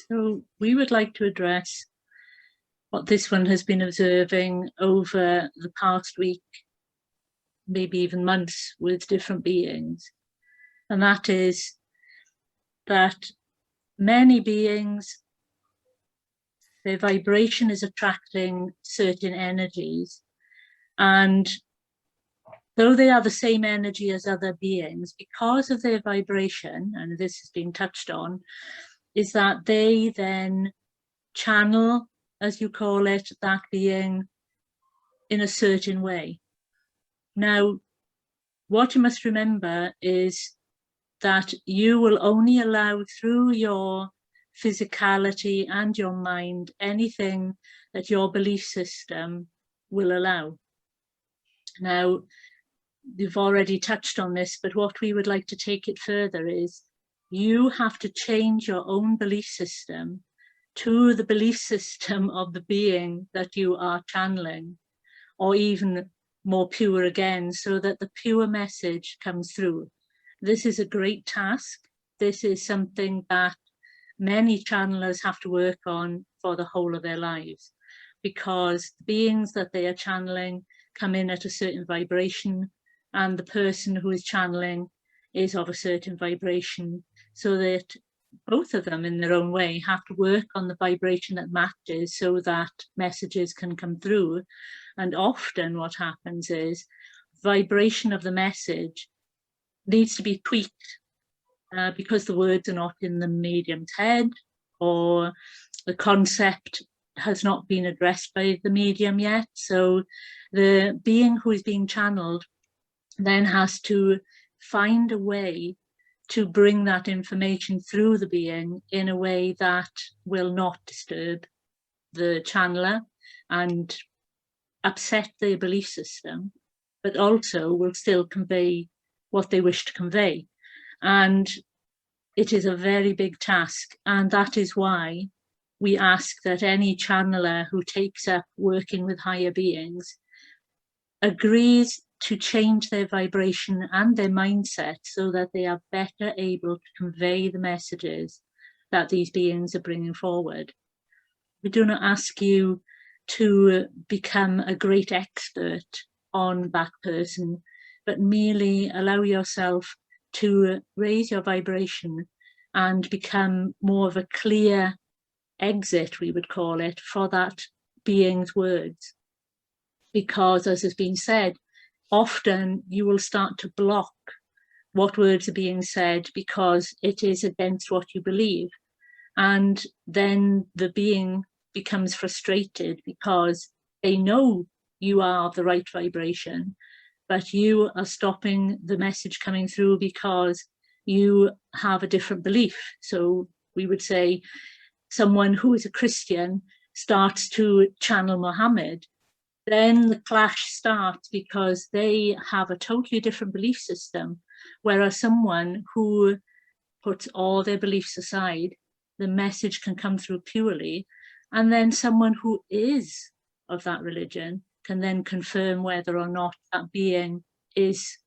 So we would like to address what this one has been observing over the past week, maybe even months, with different beings. And that is that many beings, their vibration is attracting certain energies. And though they are the same energy as other beings, because of their vibration, and this has been touched on, is that they then channel, as you call it, that being in a certain way. Now, what you must remember is that you will only allow through your physicality and your mind anything that your belief system will allow. Now, you've already touched on this, but what we would like to take it further is you have to change your own belief system to the belief system of the being that you are channeling, or even more pure again, so that the pure message comes through. This is a great task. This is something that many channelers have to work on for the whole of their lives, because the beings that they are channeling come in at a certain vibration, and the person who is channeling is of a certain vibration, so that both of them in their own way have to work on the vibration that matches so that messages can come through. And often what happens is vibration of the message needs to be tweaked because the words are not in the medium's head, or the concept has not been addressed by the medium yet. So the being who is being channeled then has to find a way to bring that information through the being in a way that will not disturb the channeler and upset their belief system, but also will still convey what they wish to convey. And it is a very big task, and that is why we ask that any channeler who takes up working with higher beings agrees to change their vibration and their mindset so that they are better able to convey the messages that these beings are bringing forward. We do not ask you to become a great expert on that person, but merely allow yourself to raise your vibration and become more of a clear exit, we would call it, for that being's words. Because, as has been said, often you will start to block what words are being said because it is against what you believe. And then the being becomes frustrated because they know you are the right vibration, but you are stopping the message coming through because you have a different belief. So we would say someone who is a Christian starts to channel Muhammad, then the clash starts because they have a totally different belief system, whereas someone who puts all their beliefs aside, the message can come through purely, and then someone who is of that religion can then confirm whether or not that being is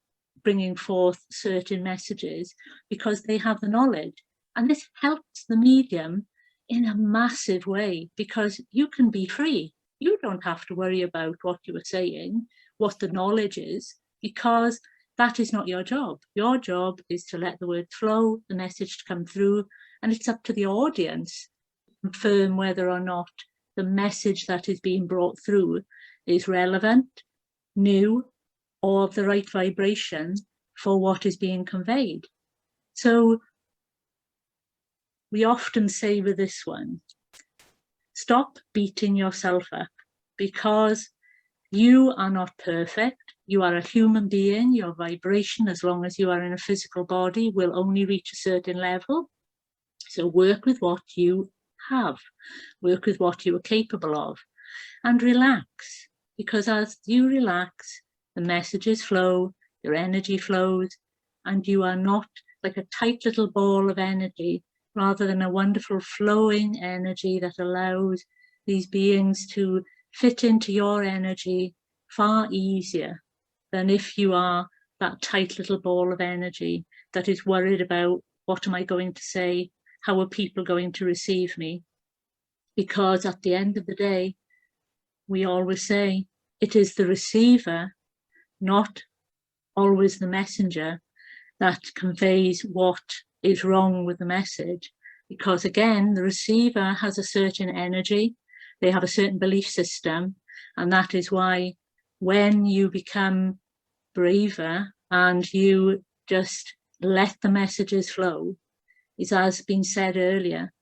bringing forth certain messages because they have the knowledge. And this helps the medium in a massive way, because you can be free. You don't have to worry about what you are saying, what the knowledge is, because that is not your job. Your job is to let the word flow, the message to come through, and it's up to the audience to confirm whether or not the message that is being brought through is relevant, new, or of the right vibration for what is being conveyed. So we often say with this one, stop beating yourself up, because you are not perfect. You are a human being. Your vibration, as long as you are in a physical body, will only reach a certain level. So work with what you have, work with what you are capable of, and relax, because as you relax, the messages flow, your energy flows, and you are not like a tight little ball of energy, rather than a wonderful flowing energy that allows these beings to fit into your energy far easier than if you are that tight little ball of energy that is worried about, what am I going to say? how are people going to receive me? Because at the end of the day, we always say it is the receiver, not always the messenger, that conveys what is wrong with the message. Because again, the receiver has a certain energy, they have a certain belief system, and that is why when you become braver and you just let the messages flow, is as been said earlier,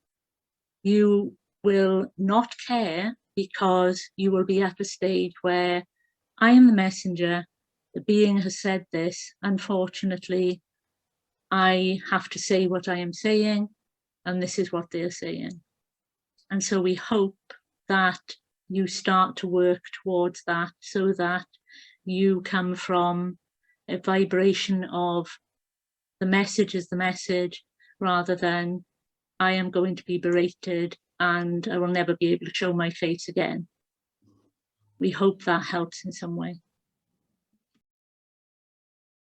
you will not care, because you will be at a stage where I am the messenger, the being has said this, unfortunately, I have to say what I am saying, and this is what they're saying. And so we hope that you start to work towards that, so that you come from a vibration of the message is the message, rather than I am going to be berated and I will never be able to show my face again. We hope that helps in some way.